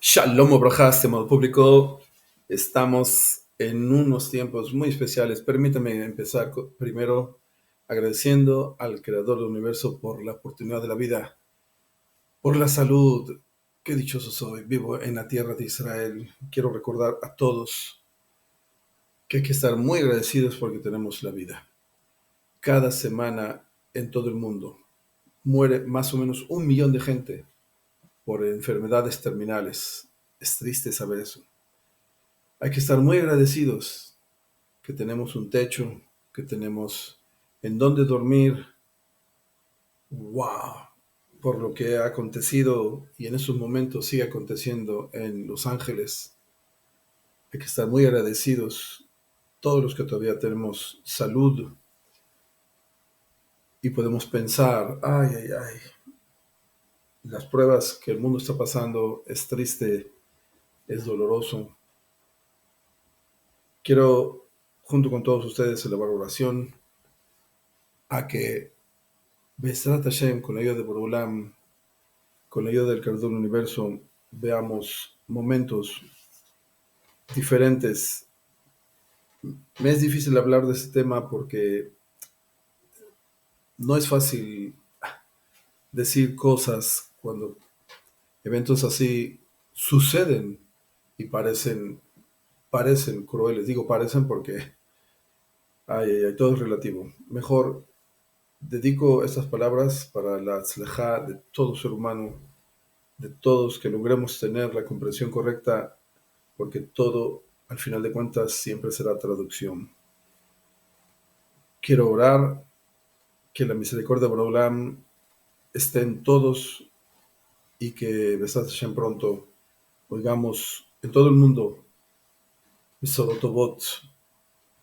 Shalom Obrajá, estimado público. Estamos en unos tiempos muy especiales. Permítame empezar primero agradeciendo al Creador del Universo por la oportunidad de la vida, por la salud. Qué dichoso soy, vivo en la tierra de Israel. Quiero recordar a todos que hay que estar muy agradecidos porque tenemos la vida. Cada semana en todo el mundo muere más o menos 1 millón de gente por enfermedades terminales. Es triste saber eso. Hay que estar muy agradecidos que tenemos un techo, que tenemos en dónde dormir. ¡Wow! Por lo que ha acontecido y en estos momentos sigue aconteciendo en Los Ángeles. Hay que estar muy agradecidos todos los que todavía tenemos salud y podemos pensar, ay, ay, ay, las pruebas que el mundo está pasando es triste, es doloroso. Quiero, junto con todos ustedes, elevar oración a que Besrat Hashem, con la ayuda de Borulam, con la ayuda del Creador del Universo, veamos momentos diferentes. Me es difícil hablar de este tema porque no es fácil decir cosas cuando eventos así suceden y parecen crueles. Digo parecen porque todo es relativo. Mejor dedico estas palabras para la tzlejá de todo ser humano, de todos, que logremos tener la comprensión correcta, porque todo, al final de cuentas, siempre será traducción. Quiero orar que la misericordia de Borolam esté en todos y que Besat Hashem pronto oigamos en todo el mundo Sorotobot,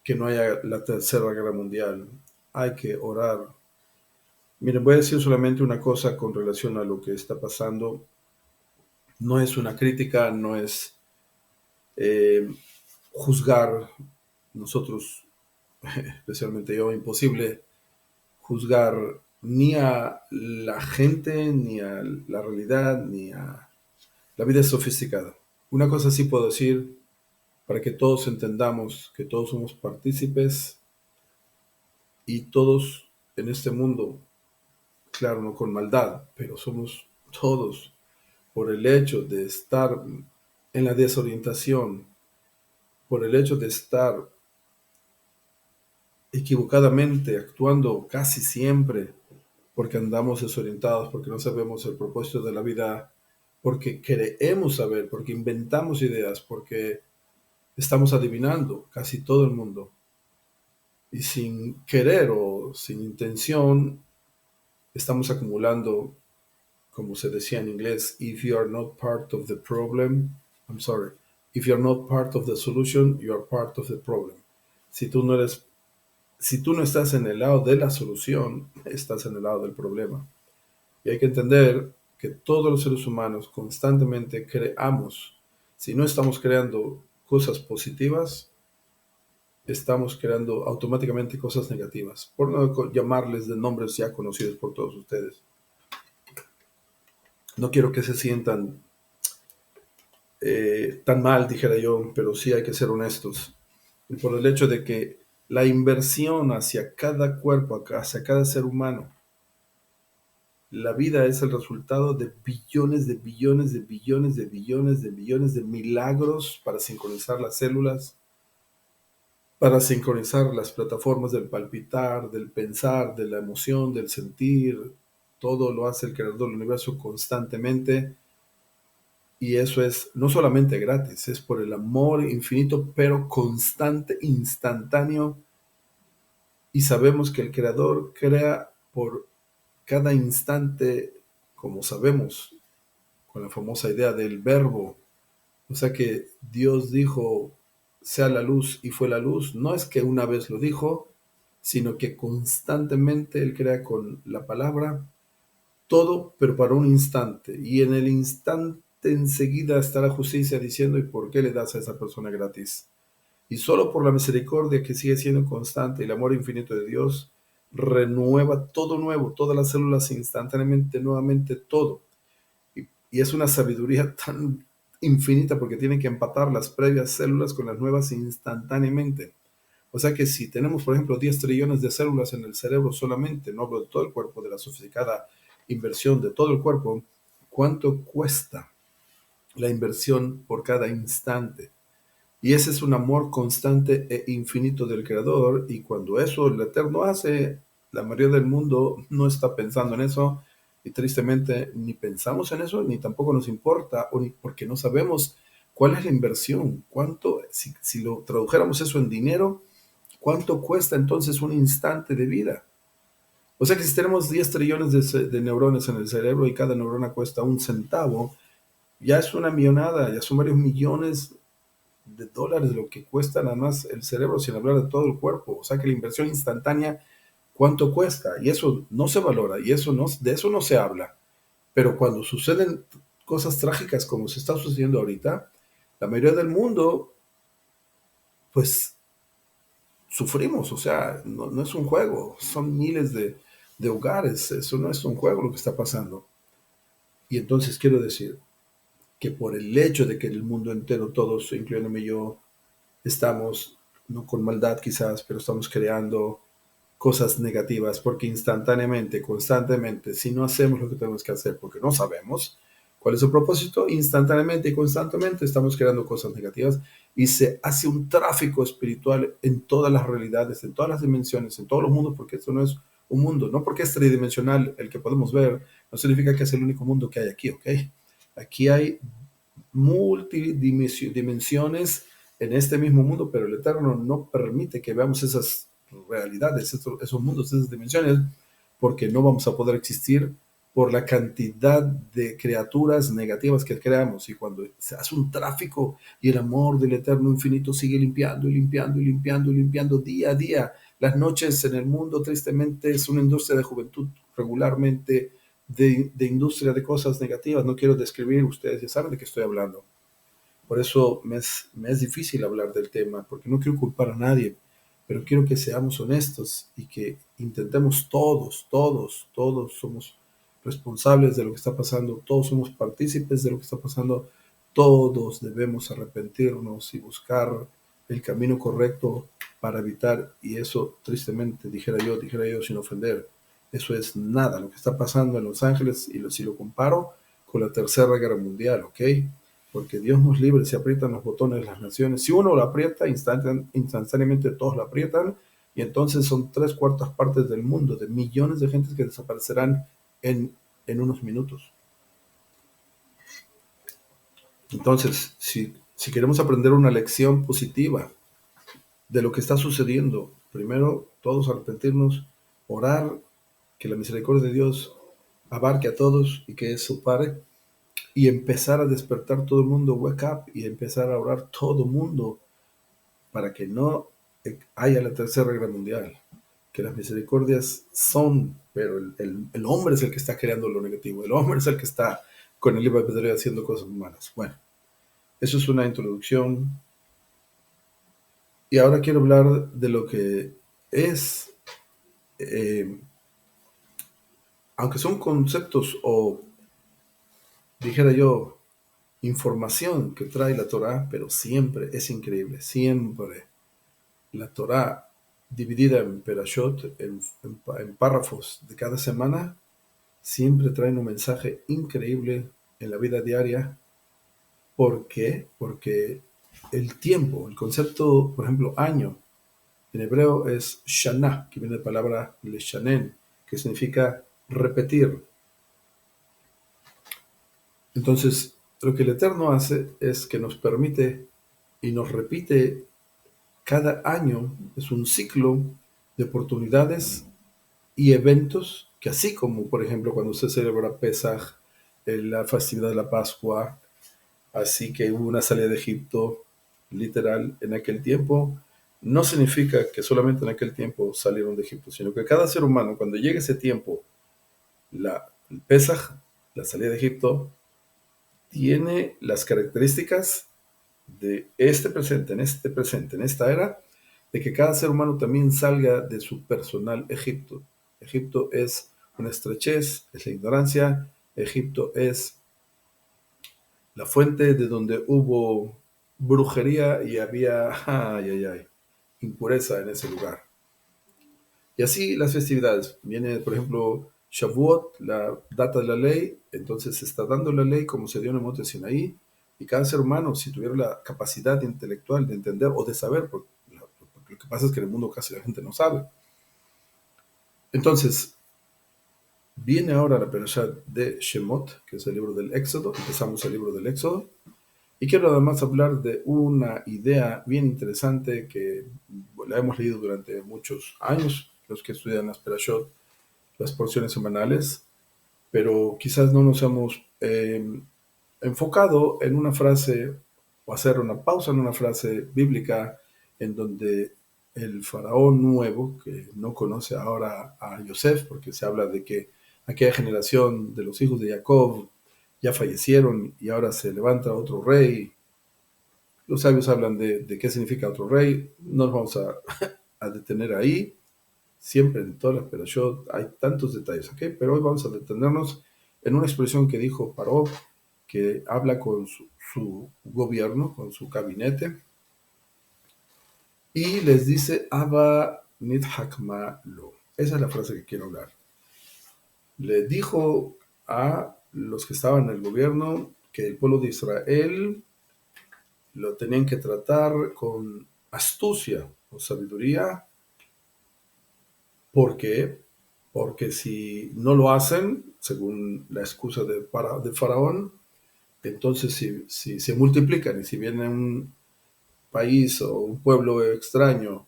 que no haya la tercera guerra mundial. Hay que orar. Miren, voy a decir solamente una cosa con relación a lo que está pasando. No es una crítica, no es eh, juzgar. Nosotros, especialmente yo, imposible juzgar ni a la gente, ni a la realidad, ni a la vida sofisticada. Una cosa sí puedo decir para que todos entendamos que todos somos partícipes y todos en este mundo, claro, no con maldad, pero somos todos por el hecho de estar en la desorientación, por el hecho de estar equivocadamente actuando casi siempre, porque andamos desorientados, porque no sabemos el propósito de la vida, porque creemos saber, porque inventamos ideas, porque estamos adivinando casi todo el mundo. Y sin querer o sin intención, estamos acumulando, como se decía en inglés, if you are not part of the problem, I'm sorry, if you are not part of the solution, you are part of the problem. Si tú no eres, si tú no estás en el lado de la solución, estás en el lado del problema. Y hay que entender que todos los seres humanos constantemente creamos. Si no estamos creando cosas positivas, estamos creando automáticamente cosas negativas, por no llamarles de nombres ya conocidos por todos ustedes. No quiero que se sientan tan mal, dijera yo, pero sí hay que ser honestos. Y por el hecho de que la inversión hacia cada cuerpo, hacia cada ser humano, la vida es el resultado de billones de billones de billones de billones de billones de milagros para sincronizar las células, para sincronizar las plataformas del palpitar, del pensar, de la emoción, del sentir. Todo lo hace el Creador del Universo constantemente, y eso es no solamente gratis, es por el amor infinito, pero constante, instantáneo, y sabemos que el Creador crea por cada instante, como sabemos, con la famosa idea del verbo. O sea que Dios dijo, sea la luz, y fue la luz. No es que una vez lo dijo, sino que constantemente Él crea con la palabra todo, pero para un instante. Y en el instante enseguida está la justicia diciendo, ¿y por qué le das a esa persona gratis? Y solo por la misericordia que sigue siendo constante y el amor infinito de Dios, renueva todo nuevo, todas las células instantáneamente, nuevamente todo. Y es una sabiduría tan infinita porque tiene que empatar las previas células con las nuevas instantáneamente. O sea que si tenemos, por ejemplo, 10 trillones de células en el cerebro solamente, no hablo de todo el cuerpo, de la sofisticada inversión de todo el cuerpo, ¿cuánto cuesta la inversión por cada instante? Y ese es un amor constante e infinito del Creador. Y cuando eso el Eterno hace, la mayoría del mundo no está pensando en eso. Y tristemente ni pensamos en eso, ni tampoco nos importa, o ni porque no sabemos cuál es la inversión. Cuánto, si lo tradujéramos eso en dinero, ¿cuánto cuesta entonces un instante de vida? O sea que si tenemos 10 trillones de neuronas en el cerebro y cada neurona cuesta un centavo, ya es una millonada, ya son varios millones de dólares lo que cuesta nada más el cerebro, sin hablar de todo el cuerpo. O sea que la inversión instantánea, ¿cuánto cuesta? Y eso no se valora, y eso no, de eso no se habla. Pero cuando suceden cosas trágicas como se está sucediendo ahorita, la mayoría del mundo, pues sufrimos. O sea, no es un juego, son miles de hogares, eso no es un juego lo que está pasando. Y entonces quiero decir que por el hecho de que el mundo entero, todos, incluyéndome yo, estamos, no con maldad quizás, pero estamos creando cosas negativas porque instantáneamente, constantemente, si no hacemos lo que tenemos que hacer porque no sabemos cuál es el propósito, instantáneamente y constantemente estamos creando cosas negativas y se hace un tráfico espiritual en todas las realidades, en todas las dimensiones, en todos los mundos, porque esto no es un mundo, no porque es tridimensional el que podemos ver, no significa que es el único mundo que hay aquí, ¿ok? Aquí hay multidimensiones en este mismo mundo, pero el Eterno no permite que veamos esas realidades, esos mundos, esas dimensiones, porque no vamos a poder existir por la cantidad de criaturas negativas que creamos. Y cuando se hace un tráfico y el amor del Eterno infinito sigue limpiando y limpiando y limpiando y limpiando día a día, las noches en el mundo tristemente es una industria de juventud regularmente de industria de cosas negativas. No quiero describir, ustedes ya saben de qué estoy hablando. Por eso me es difícil hablar del tema, porque no quiero culpar a nadie, pero quiero que seamos honestos y que intentemos todos somos responsables de lo que está pasando, todos somos partícipes de lo que está pasando, todos debemos arrepentirnos y buscar el camino correcto para evitar, y eso tristemente, dijera yo sin ofender, eso es nada lo que está pasando en Los Ángeles, y si lo comparo con la Tercera Guerra Mundial, ¿ok? Porque Dios nos libre, se aprietan los botones de las naciones. Si uno lo aprieta, instantáneamente todos lo aprietan, y entonces son tres cuartas partes del mundo, de millones de gentes que desaparecerán en unos minutos. Entonces, si queremos aprender una lección positiva de lo que está sucediendo, primero todos arrepentirnos, orar, que la misericordia de Dios abarque a todos y que eso pare, y empezar a despertar todo el mundo, wake up, y empezar a orar todo el mundo para que no haya la tercera guerra mundial. Que las misericordias son, pero el hombre es el que está creando lo negativo, el hombre es el que está con el libre albedrío haciendo cosas malas. Bueno, eso es una introducción y ahora quiero hablar de lo que es, eh, aunque son conceptos o, dijera yo, información que trae la Torah, pero siempre es increíble, siempre la Torah dividida en perashot, en párrafos de cada semana, siempre traen un mensaje increíble en la vida diaria. ¿Por qué? Porque el tiempo, el concepto, por ejemplo, año, en hebreo es shana, que viene de la palabra leshanen, que significa repetir. Entonces, lo que el Eterno hace es que nos permite y nos repite cada año, es un ciclo de oportunidades y eventos que, así como por ejemplo cuando se celebra Pesaj, la festividad de la Pascua, así que hubo una salida de Egipto literal en aquel tiempo, no significa que solamente en aquel tiempo salieron de Egipto, sino que cada ser humano, cuando llegue ese tiempo, el Pesaj, la salida de Egipto, tiene las características de este presente, en esta era, de que cada ser humano también salga de su personal Egipto. Egipto es una estrechez, es la ignorancia, Egipto es la fuente de donde hubo brujería y había, impureza en ese lugar. Y así las festividades. Viene, por ejemplo, Shavuot, la data de la ley, entonces se está dando la ley como se dio en el monte Sinaí, y cada ser humano, si tuviera la capacidad intelectual de entender o de saber, porque lo que pasa es que en el mundo casi la gente no sabe. Entonces, viene ahora la perashá de Shemot, que es el libro del Éxodo, empezamos el libro del Éxodo, y quiero además hablar de una idea bien interesante que la hemos leído durante muchos años, los que estudian las perashot, las porciones semanales, pero quizás no nos hemos enfocado en una frase o hacer una pausa en una frase bíblica en donde el faraón nuevo, que no conoce ahora a Yosef, porque se habla de que aquella generación de los hijos de Jacob ya fallecieron y ahora se levanta otro rey. Los sabios hablan de qué significa otro rey, no nos vamos a detener ahí, siempre en todas las perashot hay tantos detalles, ¿ok? Pero hoy vamos a detenernos en una expresión que dijo Paró, que habla con su gobierno, con su gabinete, y les dice, Abba nidhakma lo. Esa es la frase que quiero hablar. Le dijo a los que estaban en el gobierno que el pueblo de Israel lo tenían que tratar con astucia o sabiduría. ¿Por qué? Porque si no lo hacen, según la excusa de Faraón, entonces si se multiplican y si viene un país o un pueblo extraño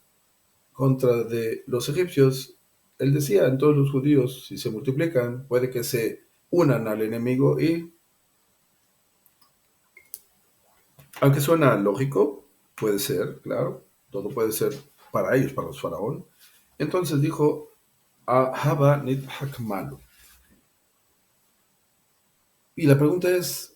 contra de los egipcios, él decía, entonces los judíos, si se multiplican, puede que se unan al enemigo y, aunque suena lógico, puede ser, claro, todo puede ser para ellos, para los faraón. Entonces dijo, Haba nit hakmalu. Y la pregunta es,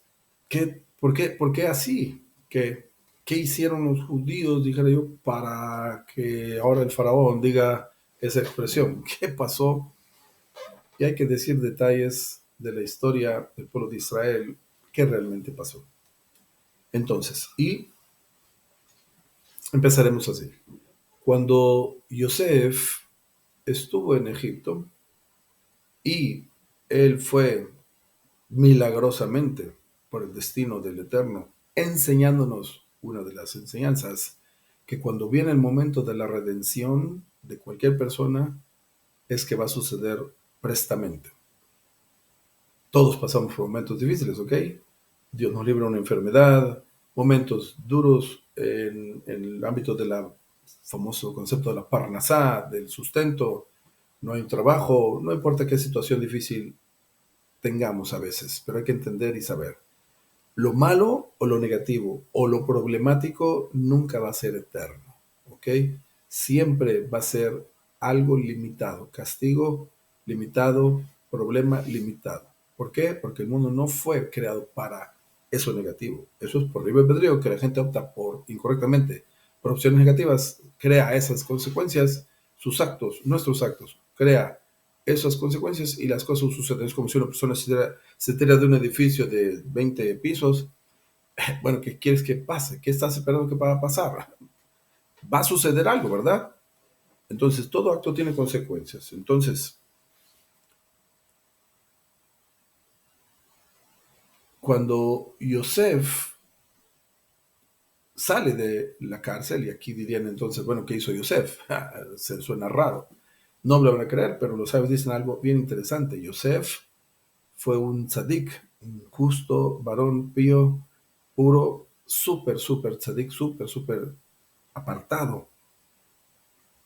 por qué así? ¿Qué hicieron los judíos, dijera yo, para que ahora el faraón diga esa expresión? ¿Qué pasó? Y hay que decir detalles de la historia del pueblo de Israel, qué realmente pasó. Entonces, y empezaremos así. Cuando Yosef estuvo en Egipto y él fue milagrosamente por el destino del Eterno, enseñándonos una de las enseñanzas, que cuando viene el momento de la redención de cualquier persona, es que va a suceder prestamente. Todos pasamos por momentos difíciles, ¿ok? Dios nos libra de una enfermedad, momentos duros en el ámbito del famoso concepto de la parnasá, del sustento, no hay un trabajo, no importa qué situación difícil tengamos a veces, pero hay que entender y saber. Lo malo o lo negativo o lo problemático nunca va a ser eterno, ¿ok? Siempre va a ser algo limitado, castigo limitado, problema limitado. ¿Por qué? Porque el mundo no fue creado para eso negativo. Eso es por libre albedrío que la gente opta por incorrectamente por opciones negativas, crea esas consecuencias, sus actos, nuestros actos, crea esas consecuencias y las cosas suceden. Es como si una persona se tira de un edificio de 20 pisos. Bueno, ¿qué quieres que pase? ¿Qué estás esperando que va a pasar? Va a suceder algo, ¿verdad? Entonces, todo acto tiene consecuencias. Entonces, cuando Yosef sale de la cárcel, y aquí dirían entonces, bueno, ¿qué hizo Yosef? Se suena raro. No me lo van a creer, pero los sabios dicen algo bien interesante. Yosef fue un tzadik, un justo varón pío, puro, súper tzadik, súper apartado.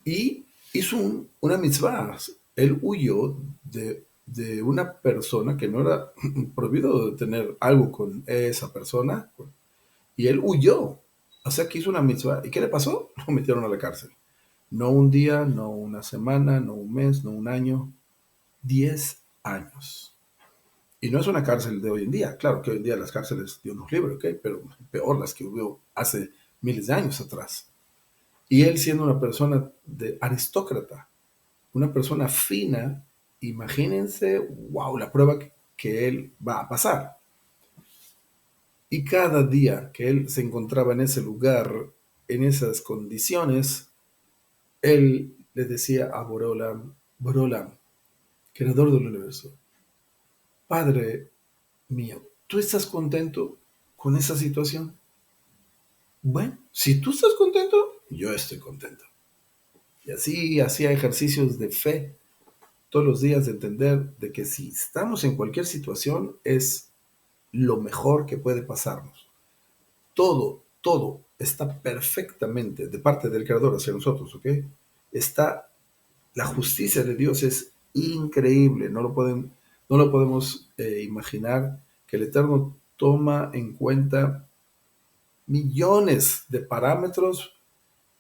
Y hizo una mitzvah. Él huyó de una persona que no era prohibido tener algo con esa persona, y él huyó. O sea que hizo una mitzvah. ¿Y qué le pasó? Lo metieron a la cárcel. No un día, no una semana, no un mes, no un año, 10 años. Y no es una cárcel de hoy en día. Claro que hoy en día las cárceles, Dios nos libre, ¿ok? Pero peor las que hubo hace miles de años atrás. Y él siendo una persona de aristócrata, una persona fina, imagínense, wow, la prueba que él va a pasar. Y cada día que él se encontraba en ese lugar, en esas condiciones, él le decía a Borolam, Borolam, creador del universo, Padre mío, ¿tú estás contento con esa situación? Bueno, si tú estás contento, yo estoy contento. Y así hacía ejercicios de fe todos los días de entender de que si estamos en cualquier situación es lo mejor que puede pasarnos. Todo está perfectamente de parte del Creador hacia nosotros, ¿ok? Está, la justicia de Dios es increíble, no lo podemos imaginar que el Eterno toma en cuenta millones de parámetros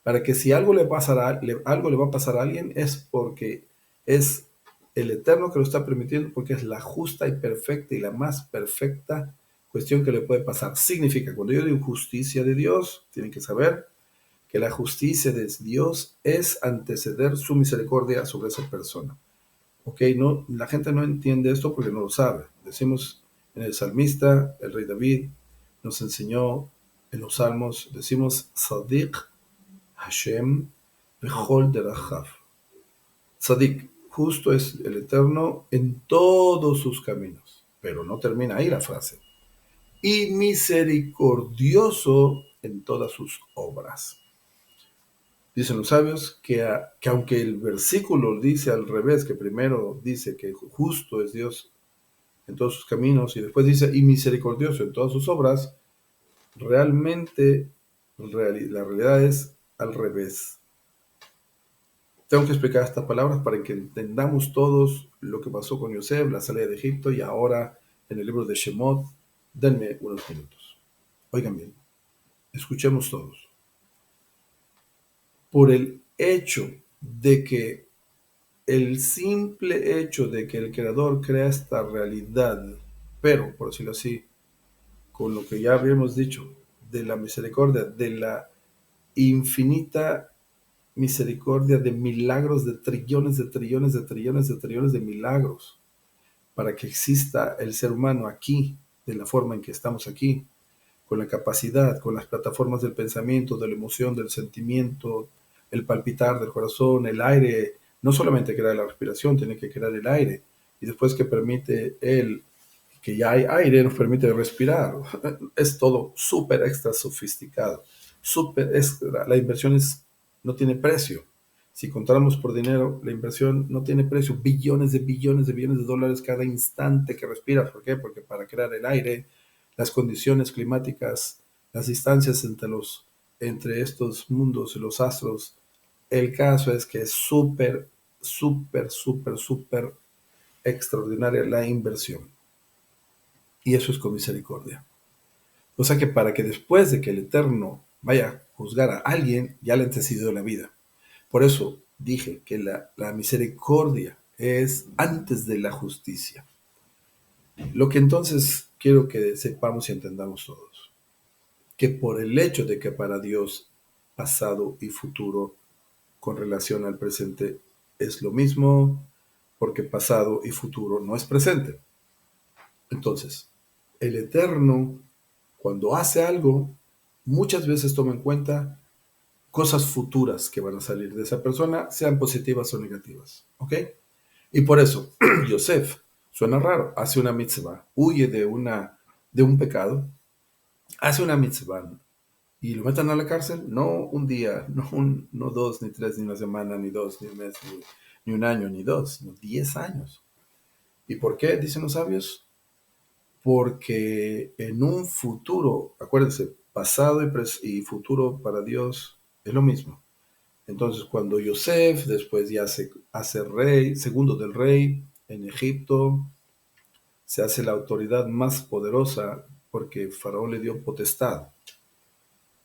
para que si algo le pasará, algo le va a pasar a alguien es porque es el Eterno que lo está permitiendo, porque es la justa y perfecta y la más perfecta cuestión que le puede pasar. Significa, cuando yo digo justicia de Dios, tienen que saber que la justicia de Dios es anteceder su misericordia sobre esa persona. ¿Ok? No, la gente no entiende esto porque no lo sabe. Decimos en el salmista, el rey David nos enseñó en los salmos, decimos Sadiq Hashem Bechol Derachav. Sadik, justo es el Eterno en todos sus caminos. Pero no termina ahí la frase. Y misericordioso en todas sus obras. Dicen los sabios que aunque el versículo dice al revés, que primero dice que justo es Dios en todos sus caminos y después dice y misericordioso en todas sus obras, realmente la realidad es al revés. Tengo que explicar estas palabras para que entendamos todos lo que pasó con Yosef, la salida de Egipto y ahora en el libro de Shemot. Denme unos minutos. Oigan bien, escuchemos todos. Por el hecho de que el simple hecho de que el Creador crea esta realidad, pero, por decirlo así, con lo que ya habíamos dicho, de la misericordia, de la infinita misericordia de milagros, de trillones, de trillones, de trillones, de trillones de milagros, para que exista el ser humano aquí, de la forma en que estamos aquí, con la capacidad, con las plataformas del pensamiento, de la emoción, del sentimiento, el palpitar del corazón, el aire, no solamente crear la respiración, tiene que crear el aire, y después que permite él, que ya hay aire, nos permite respirar. Es todo súper extra sofisticado, súper extra, la inversión no tiene precio. Si contáramos por dinero, la inversión no tiene precio, billones de billones de billones de dólares cada instante que respiras. ¿Por qué? Porque para crear el aire, las condiciones climáticas, las distancias entre estos mundos y los astros, el caso es que es súper, súper, súper, súper extraordinaria la inversión. Y eso es con misericordia. O sea que para que después de que el Eterno vaya a juzgar a alguien, ya le ha antecedido la vida. Por eso dije que la misericordia es antes de la justicia. Lo que entonces quiero que sepamos y entendamos todos, que por el hecho de que para Dios pasado y futuro con relación al presente es lo mismo, porque pasado y futuro no es presente. Entonces, el Eterno, cuando hace algo, muchas veces toma en cuenta cosas futuras que van a salir de esa persona, sean positivas o negativas. ¿Ok? Y por eso, Yosef, suena raro, hace una mitzvah, huye de un pecado, hace una mitzvah y lo meten a la cárcel, no un día, no dos, ni tres, ni una semana, ni dos, ni un mes, ni un año, ni dos, sino 10 años. ¿Y por qué? Dicen los sabios. Porque en un futuro, acuérdense, pasado y futuro para Dios es lo mismo. Entonces, cuando Yosef después ya se hace rey, segundo del rey en Egipto, se hace la autoridad más poderosa porque Faraón le dio potestad.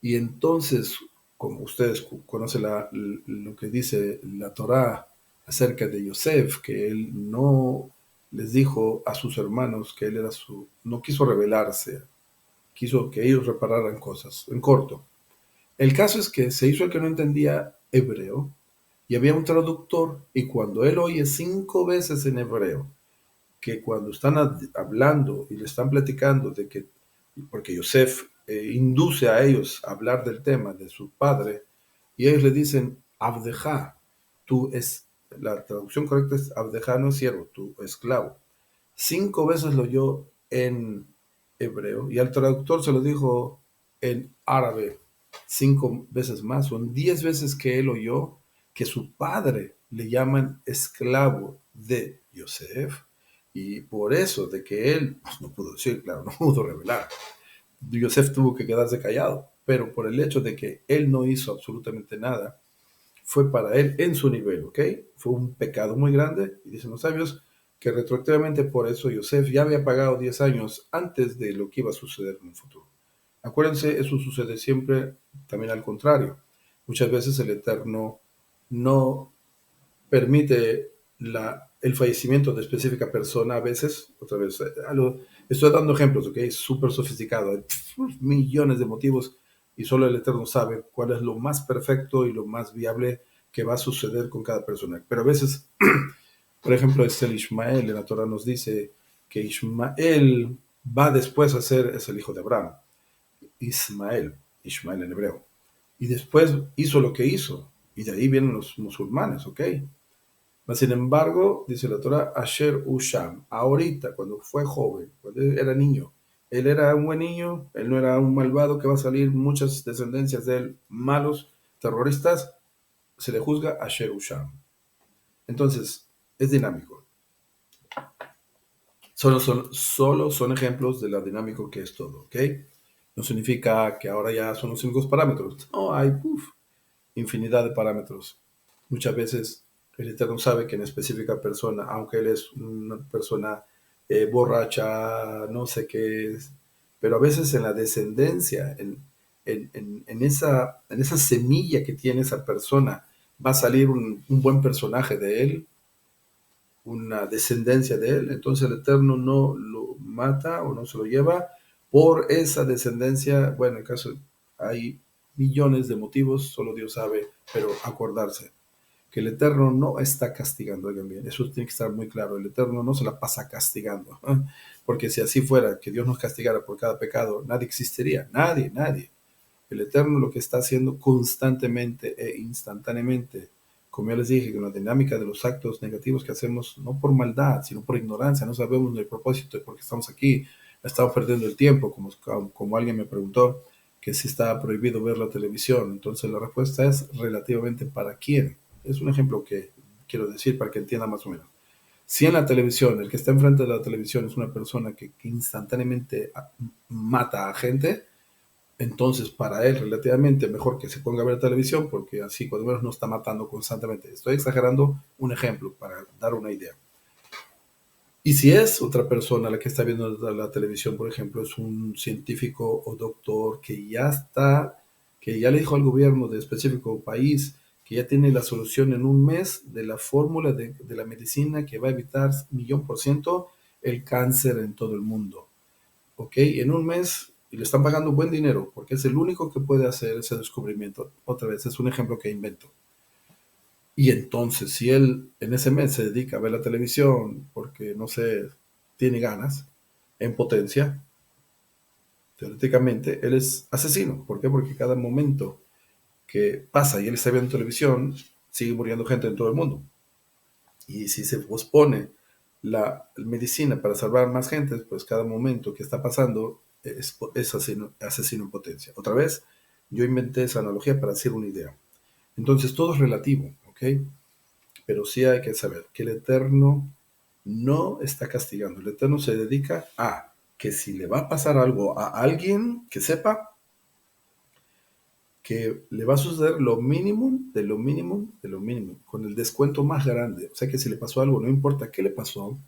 Y entonces, como ustedes conocen lo que dice la Torá acerca de Yosef, que él no les dijo a sus hermanos que él era no quiso rebelarse, quiso que ellos repararan cosas. En corto, el caso es que se hizo el que no entendía hebreo y había un traductor y cuando él oye 5 veces en hebreo que cuando están hablando y le están platicando de que porque Yosef induce a ellos a hablar del tema de su padre, y ellos le dicen, Abdeja, tú es, la traducción correcta es Abdeja, no es siervo, tu esclavo. 5 veces lo oyó en hebreo y al traductor se lo dijo en árabe 5 veces más. Son 10 veces que él oyó que su padre le llaman esclavo de Yosef y por eso de que él pues, no pudo decir, claro, no pudo revelar. Yosef tuvo que quedarse callado, pero por el hecho de que él no hizo absolutamente nada, fue para él en su nivel, ¿ok? Fue un pecado muy grande, y dicen los sabios que retroactivamente por eso Yosef ya había pagado 10 años antes de lo que iba a suceder en el futuro. Acuérdense, eso sucede siempre también al contrario. Muchas veces el Eterno no permite el fallecimiento de específica persona a veces, otra vez, estoy dando ejemplos, ¿ok? Súper sofisticado, hay millones de motivos y solo el Eterno sabe cuál es lo más perfecto y lo más viable que va a suceder con cada persona. Pero a veces, por ejemplo, es el Ismael, en la Torah nos dice que Ismael va después a ser, es el hijo de Abraham, Ismael en hebreo, y después hizo lo que hizo, y de ahí vienen los musulmanes, ¿ok? Mas, sin embargo, dice la Torah, Asher Usham, ahorita, cuando fue joven, cuando él era niño, él era un buen niño, él no era un malvado que va a salir muchas descendencias de él, malos, terroristas, se le juzga Asher Usham. Entonces, es dinámico. Solo son ejemplos de lo dinámico que es todo, ¿ok? No significa que ahora ya son los únicos parámetros. No, hay infinidad de parámetros. Muchas veces el Eterno sabe que en específica persona, aunque él es una persona borracha, no sé qué es, pero a veces en la descendencia, en esa semilla que tiene esa persona, va a salir un buen personaje de él, una descendencia de él, entonces el Eterno no lo mata o no se lo lleva por esa descendencia. Bueno, en el caso hay millones de motivos, solo Dios sabe, pero acordarse que el Eterno no está castigando, oigan bien, eso tiene que estar muy claro, el Eterno no se la pasa castigando, porque si así fuera, que Dios nos castigara por cada pecado, nadie existiría, nadie. El Eterno lo que está haciendo constantemente e instantáneamente, como ya les dije, con la dinámica de los actos negativos que hacemos, no por maldad, sino por ignorancia, no sabemos el propósito de por qué estamos aquí, estamos perdiendo el tiempo, como alguien me preguntó que si está prohibido ver la televisión. Entonces la respuesta es relativamente para quién. Es un ejemplo que quiero decir para que entienda más o menos. Si en la televisión, el que está enfrente de la televisión es una persona que instantáneamente mata a gente, entonces, para él, relativamente mejor que se ponga a ver televisión, porque así, cuando menos, no está matando constantemente. Estoy exagerando un ejemplo para dar una idea. Y si es otra persona la que está viendo la televisión, por ejemplo, es un científico o doctor que ya le dijo al gobierno de específico país que ya tiene la solución en un mes de la fórmula de la medicina que va a evitar 1.000.000% el cáncer en todo el mundo. ¿Ok? En un mes y le están pagando buen dinero porque es el único que puede hacer ese descubrimiento. Otra vez, es un ejemplo que invento. Y entonces, si él en ese mes se dedica a ver la televisión porque, no sé, tiene ganas, en potencia, teóricamente, él es asesino. ¿Por qué? Porque cada momento que pasa y él está viendo televisión, sigue muriendo gente en todo el mundo. Y si se pospone la medicina para salvar más gente, pues cada momento que está pasando es asesino en potencia. Otra vez, yo inventé esa analogía para hacer una idea. Entonces, todo es relativo, ¿ok? Pero sí hay que saber que el Eterno no está castigando. El Eterno se dedica a que si le va a pasar algo a alguien, que sepa que le va a suceder lo mínimo, de lo mínimo, de lo mínimo, con el descuento más grande. O sea que si le pasó algo, no importa qué le pasó,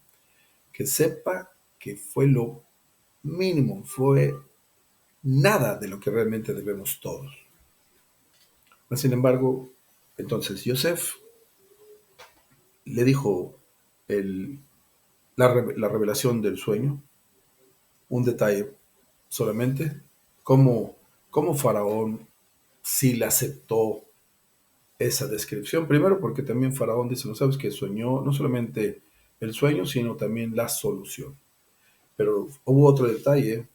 que sepa que fue lo mínimo, fue nada de lo que realmente debemos todos. Sin embargo, entonces Yosef le dijo el, la revelación del sueño, un detalle solamente, cómo, cómo Faraón sí le aceptó esa descripción. Primero porque también Faraón dice, no sabes, que soñó no solamente el sueño, sino también la solución. Pero hubo otro detalle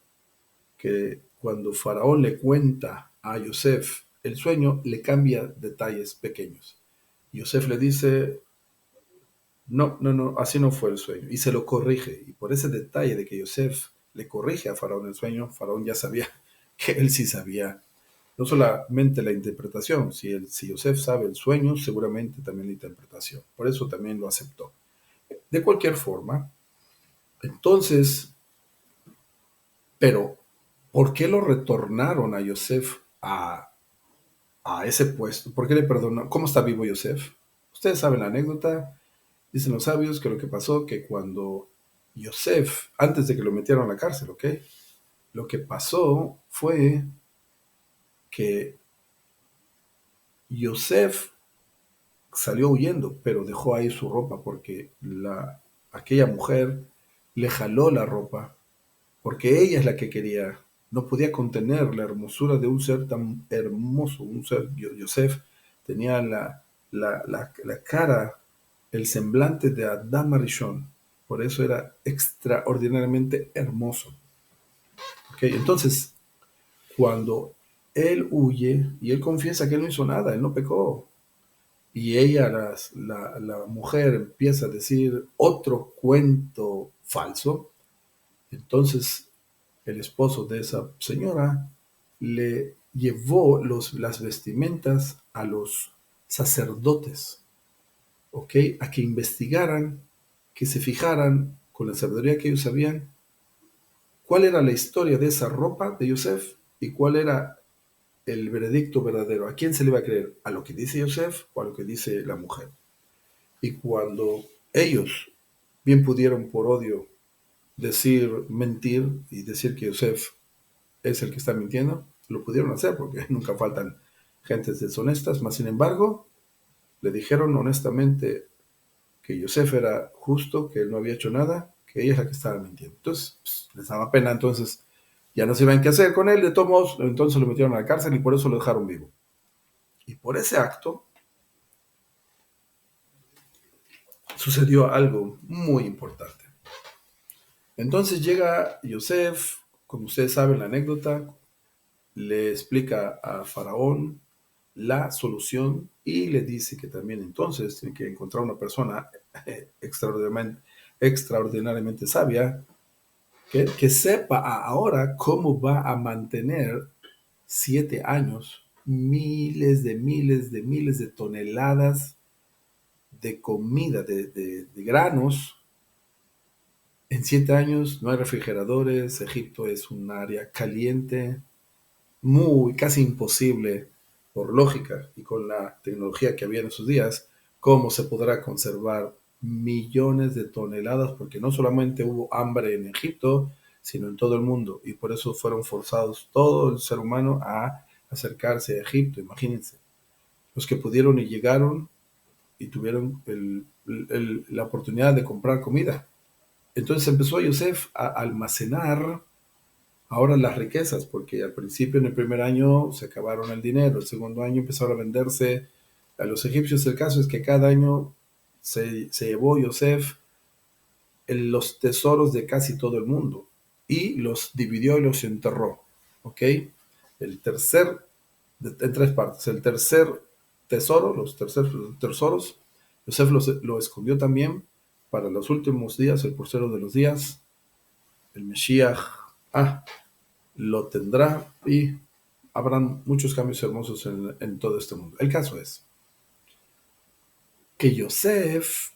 que cuando Faraón le cuenta a Yosef el sueño, le cambia detalles pequeños. Yosef le dice, no, no, no, así no fue el sueño. Y se lo corrige. Y por ese detalle de que Yosef le corrige a Faraón el sueño, Faraón ya sabía que él sí sabía. No solamente la interpretación, si Yosef sabe el sueño, seguramente también la interpretación. Por eso también lo aceptó. De cualquier forma, entonces, pero, ¿por qué lo retornaron a Yosef a ese puesto? ¿Por qué le perdonaron? ¿Cómo está vivo Yosef? Ustedes saben la anécdota. Dicen los sabios que lo que pasó, que cuando Yosef, antes de que lo metieran a la cárcel, ¿ok? Lo que pasó fue que Yosef salió huyendo, pero dejó ahí su ropa porque aquella mujer le jaló la ropa, porque ella es la que quería, no podía contener la hermosura de un ser tan hermoso, un ser, Yosef tenía la cara, el semblante de Adam Arishon, por eso era extraordinariamente hermoso. ¿Okay? Entonces, cuando él huye y él confiesa que él no hizo nada, él no pecó, y ella, la mujer, empieza a decir otro cuento falso, entonces el esposo de esa señora le llevó las vestimentas a los sacerdotes, ¿ok? A que investigaran, que se fijaran con la sabiduría que ellos sabían, cuál era la historia de esa ropa de Yosef y cuál era el veredicto verdadero. ¿A quién se le iba a creer? ¿A lo que dice Yosef o a lo que dice la mujer? Y cuando ellos bien pudieron por odio decir, mentir y decir que Yosef es el que está mintiendo, lo pudieron hacer porque nunca faltan gentes deshonestas, mas sin embargo, le dijeron honestamente que Yosef era justo, que él no había hecho nada, que ella es la que estaba mintiendo. Entonces, pues, les daba pena, entonces ya no sabían qué hacer con él, de todos modos, entonces lo metieron a la cárcel y por eso lo dejaron vivo. Y por ese acto sucedió algo muy importante. Entonces llega Yosef, como ustedes saben la anécdota, le explica a Faraón la solución y le dice que también entonces tiene que encontrar una persona extraordinariamente sabia que sepa ahora cómo va a mantener 7 años miles de toneladas de comida, de granos. En 7 años no hay refrigeradores, Egipto es un área caliente, muy, casi imposible por lógica y con la tecnología que había en esos días, cómo se podrá conservar millones de toneladas, porque no solamente hubo hambre en Egipto, sino en todo el mundo, y por eso fueron forzados todo el ser humano a acercarse a Egipto, imagínense. Los que pudieron y llegaron y tuvieron la oportunidad de comprar comida. Entonces empezó Yosef a almacenar ahora las riquezas, porque al principio en el primer año se acabaron el dinero, el segundo año empezaron a venderse a los egipcios. El caso es que cada año se llevó Yosef los tesoros de casi todo el mundo y los dividió y los enterró. ¿Ok? El tercer, en tres partes, el tercer tesoro, los terceros tesoros, Yosef lo escondió también para los últimos días, el porcero de los días, el Mesías. Lo tendrá y habrán muchos cambios hermosos en todo este mundo. El caso es que Yosef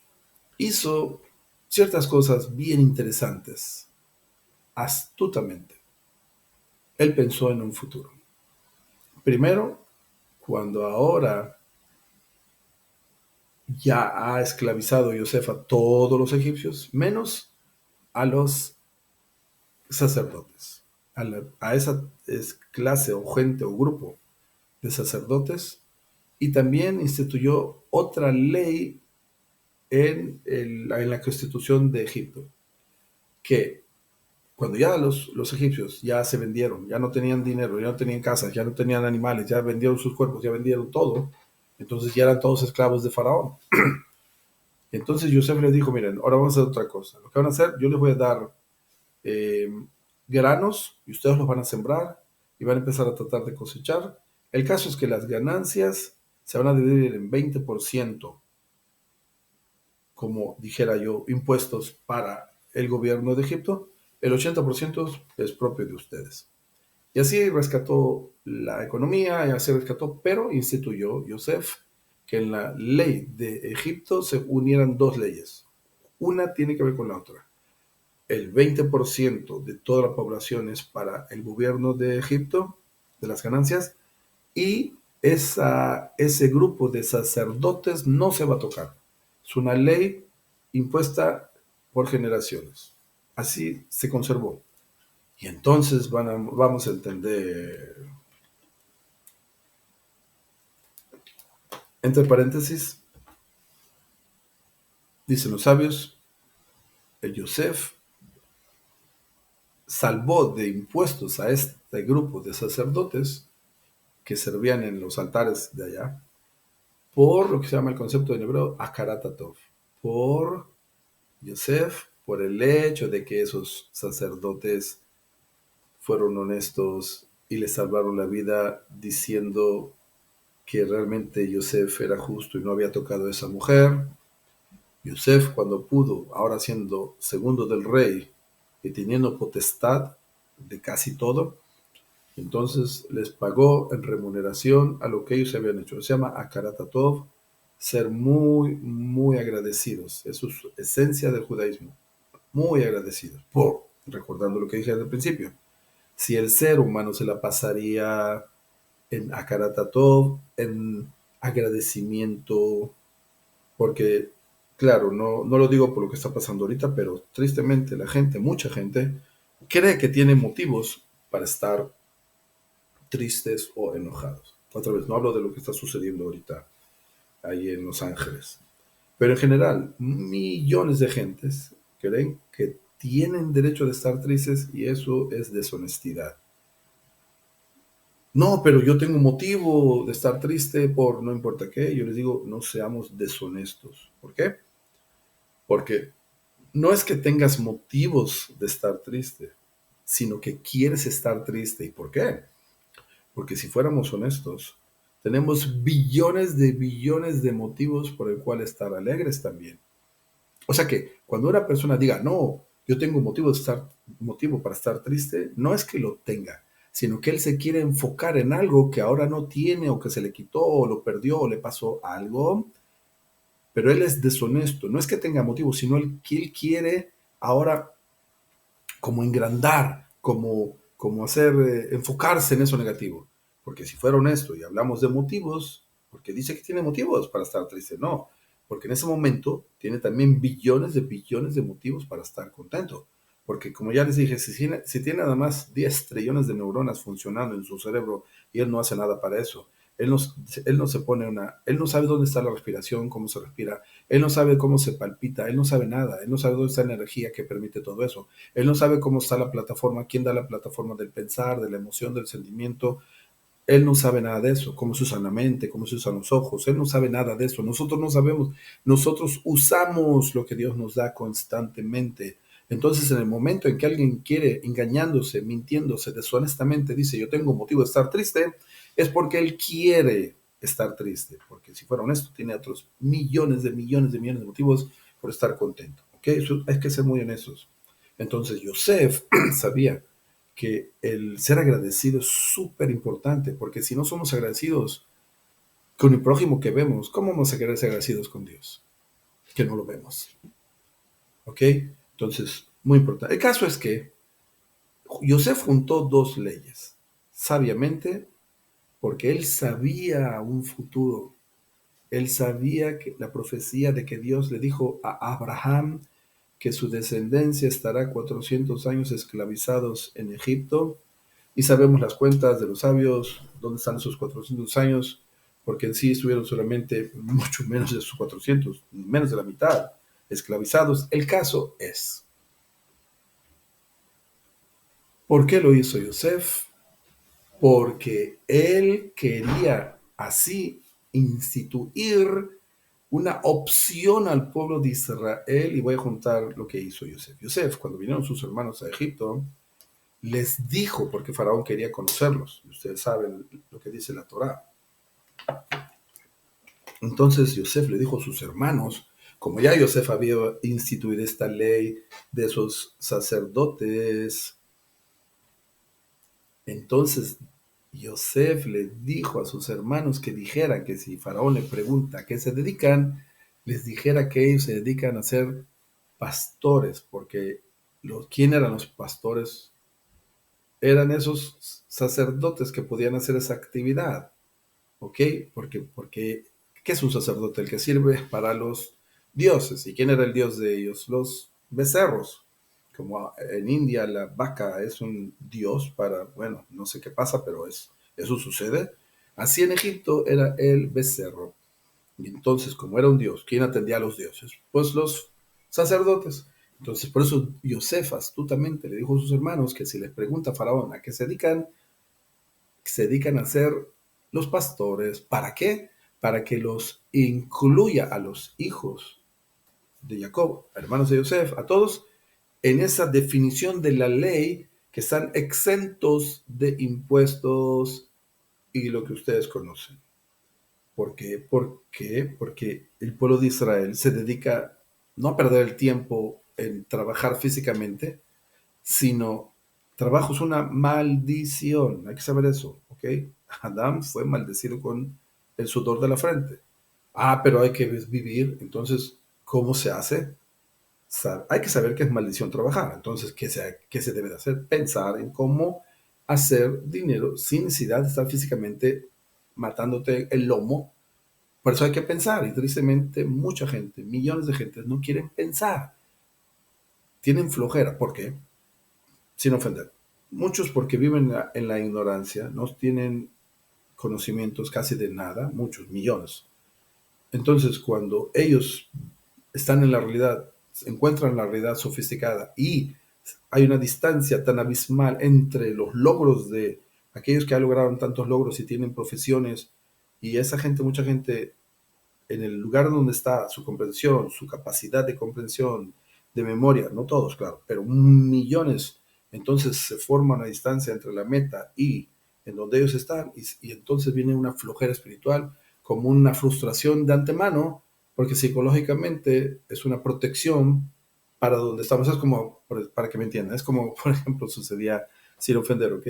hizo ciertas cosas bien interesantes, astutamente. Él pensó en un futuro. Primero, cuando ahora ya ha esclavizado Yosef a todos los egipcios, menos a los sacerdotes, a esa clase o gente o grupo de sacerdotes, y también instituyó otra ley en la constitución de Egipto, que cuando ya los egipcios ya se vendieron, ya no tenían dinero, ya no tenían casas, ya no tenían animales, ya vendieron sus cuerpos, ya vendieron todo, entonces ya eran todos esclavos de Faraón. Entonces Yosef les dijo, miren, ahora vamos a hacer otra cosa. Lo que van a hacer, yo les voy a dar granos y ustedes los van a sembrar y van a empezar a tratar de cosechar. El caso es que las ganancias se van a dividir en 20%, como dijera yo, impuestos para el gobierno de Egipto. El 80% es propio de ustedes. Y así rescató la economía, y así rescató, pero instituyó Yosef que en la ley de Egipto se unieran dos leyes. Una tiene que ver con la otra. El 20% de toda la población es para el gobierno de Egipto, de las ganancias, y ese grupo de sacerdotes no se va a tocar. Es una ley impuesta por generaciones. Así se conservó. Y entonces vamos a entender, entre paréntesis, dicen los sabios, el Yosef salvó de impuestos a este grupo de sacerdotes que servían en los altares de allá, por lo que se llama el concepto en hebreo Akaratatov, por Yosef, por el hecho de que esos sacerdotes fueron honestos y le salvaron la vida diciendo que realmente Yosef era justo y no había tocado a esa mujer. Yosef, cuando pudo, ahora siendo segundo del rey y teniendo potestad de casi todo, entonces les pagó en remuneración a lo que ellos habían hecho. Se llama Akaratatov, ser muy, muy agradecidos. Eso es esencia del judaísmo. Muy agradecidos. Recordando lo que dije al principio, si el ser humano se la pasaría en Akaratatov, en agradecimiento, porque, claro, no lo digo por lo que está pasando ahorita, pero tristemente la gente, mucha gente, cree que tiene motivos para estar tristes o enojados. Otra vez, no hablo de lo que está sucediendo ahorita ahí en Los Ángeles, pero en general, millones de gentes creen que tienen derecho de estar tristes y eso es deshonestidad. No, pero yo tengo motivo de estar triste por no importa qué. Yo les digo, no seamos deshonestos. ¿Por qué? Porque no es que tengas motivos de estar triste, sino que quieres estar triste. ¿Y por qué? Porque si fuéramos honestos, tenemos billones de motivos por el cual estar alegres también. O sea que cuando una persona diga, no, yo tengo motivo para estar triste, no es que lo tenga, sino que él se quiere enfocar en algo que ahora no tiene o que se le quitó o lo perdió o le pasó algo, pero él es deshonesto. No es que tenga motivo, sino que él quiere ahora como engrandar, como hacer, enfocarse en eso negativo. Porque si fuera honesto y hablamos de motivos, porque dice que tiene motivos para estar triste, no, porque en ese momento tiene también billones de motivos para estar contento. Porque como ya les dije, si tiene nada más 10 trillones de neuronas funcionando en su cerebro y él no hace nada para eso, él no, él no se pone él no sabe dónde está la respiración, cómo se respira, él no sabe cómo se palpita, él no sabe nada, él no sabe dónde está la energía que permite todo eso. Él no sabe cómo está la plataforma, quién da la plataforma del pensar, de la emoción, del sentimiento. Él no sabe nada de eso, cómo se usa la mente, cómo se usan los ojos. Él no sabe nada de eso. Nosotros no sabemos. Nosotros usamos lo que Dios nos da constantemente. Entonces, en el momento en que alguien quiere, engañándose, mintiéndose, deshonestamente, dice, yo tengo motivo de estar triste, es porque él quiere estar triste. Porque si fuera honesto, tiene otros millones de motivos por estar contento. ¿Ok? Eso hay que ser muy honestos. Entonces, Yosef sabía que el ser agradecido es súper importante, porque si no somos agradecidos con el prójimo que vemos, ¿cómo vamos a querer ser agradecidos con Dios? Que no lo vemos. ¿Ok? Entonces, muy importante. El caso es que Yosef juntó dos leyes, sabiamente, porque él sabía un futuro. Él sabía que la profecía de que Dios le dijo a Abraham que su descendencia estará 400 años esclavizados en Egipto. Y sabemos las cuentas de los sabios, dónde están esos 400 años, porque en sí estuvieron solamente mucho menos de sus 400, menos de la mitad, esclavizados. El caso es, ¿por qué lo hizo Yosef? Porque él quería así instituir una opción al pueblo de Israel, y voy a juntar lo que hizo Yosef. Yosef, cuando vinieron sus hermanos a Egipto, les dijo, porque Faraón quería conocerlos. Ustedes saben lo que dice la Torá. Entonces Yosef le dijo a sus hermanos, como ya Yosef había instituido esta ley de esos sacerdotes, entonces Yosef le dijo a sus hermanos que dijeran que si Faraón le pregunta a qué se dedican, les dijera que ellos se dedican a ser pastores, porque ¿quién eran los pastores? Eran esos sacerdotes que podían hacer esa actividad. ¿Ok? Porque, ¿qué es un sacerdote? El que sirve para los dioses. ¿Y quién era el dios de ellos? Los becerros. Como en India la vaca es un dios para, bueno, no sé qué pasa, pero eso sucede. Así en Egipto era el becerro. Y entonces, como era un dios, ¿quién atendía a los dioses? Pues los sacerdotes. Entonces, por eso Yosef astutamente le dijo a sus hermanos que si les pregunta a Faraón a qué se dedican a ser los pastores. ¿Para qué? Para que los incluya a los hijos de Jacob, hermanos de Yosef, a todos, en esa definición de la ley que están exentos de impuestos y lo que ustedes conocen. ¿Por qué? ¿Por qué? Porque el pueblo de Israel se dedica no a perder el tiempo en trabajar físicamente, sino trabajo es una maldición. Hay que saber eso, ¿ok? Adán fue maldecido con el sudor de la frente. Ah, pero hay que vivir. Entonces, ¿cómo se hace? Hay que saber que es maldición trabajar. Entonces, ¿qué se debe de hacer? Pensar en cómo hacer dinero sin necesidad de estar físicamente matándote el lomo. Por eso hay que pensar. Y tristemente, mucha gente, millones de gente, no quieren pensar. Tienen flojera. ¿Por qué? Sin ofender. Muchos porque viven en la ignorancia, no tienen conocimientos casi de nada, muchos, millones. Entonces, cuando ellos están en la realidad, se encuentran la realidad sofisticada y hay una distancia tan abismal entre los logros de aquellos que han logrado tantos logros y tienen profesiones y esa gente, mucha gente en el lugar donde está su comprensión, su capacidad de comprensión, de memoria, no todos, claro, pero millones, entonces se forma una distancia entre la meta y en donde ellos están, y entonces viene una flojera espiritual, como una frustración de antemano, porque psicológicamente es una protección para donde estamos, es como, para que me entiendan, es como, por ejemplo, sucedía, sin ofender, ¿ok?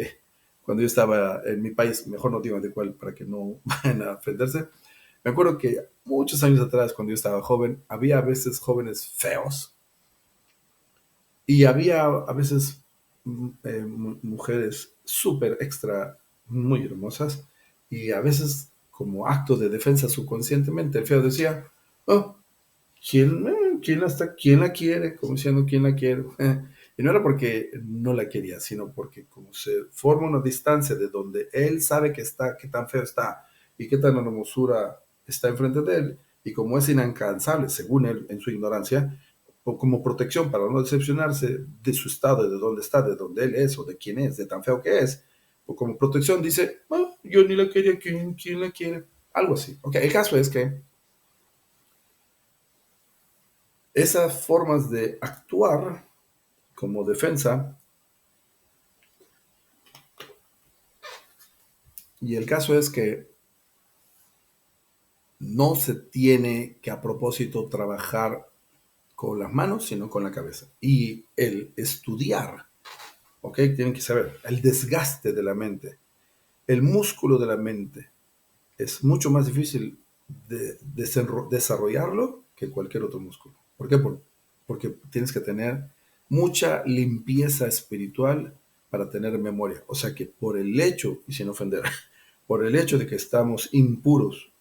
Cuando yo estaba en mi país, mejor no digo de cuál, para que no vayan a ofenderse, me acuerdo que muchos años atrás, cuando yo estaba joven, había a veces jóvenes feos y había a veces mujeres súper extra, muy hermosas y a veces como acto de defensa subconscientemente, el feo decía, oh, ¿quién la quiere? Como diciendo, ¿quién la quiere? Y no era porque no la quería, sino porque como se forma una distancia de donde él sabe que está, qué tan feo está y qué tan hermosura está enfrente de él, y como es inalcanzable, según él, en su ignorancia, o como protección para no decepcionarse de su estado, de dónde está, de dónde él es, o de quién es, de tan feo que es, o como protección dice, "Ah, yo ni la quería, ¿quién la quiere? Algo así. Ok, el caso es que esas formas de actuar como defensa, y el caso es que no se tiene que a propósito trabajar con las manos, sino con la cabeza. Y el estudiar, ¿ok? Tienen que saber, el desgaste de la mente, el músculo de la mente, es mucho más difícil de desarrollarlo que cualquier otro músculo. ¿Por qué? Porque tienes que tener mucha limpieza espiritual para tener memoria. O sea que por el hecho, y sin ofender, por el hecho de que estamos impuros,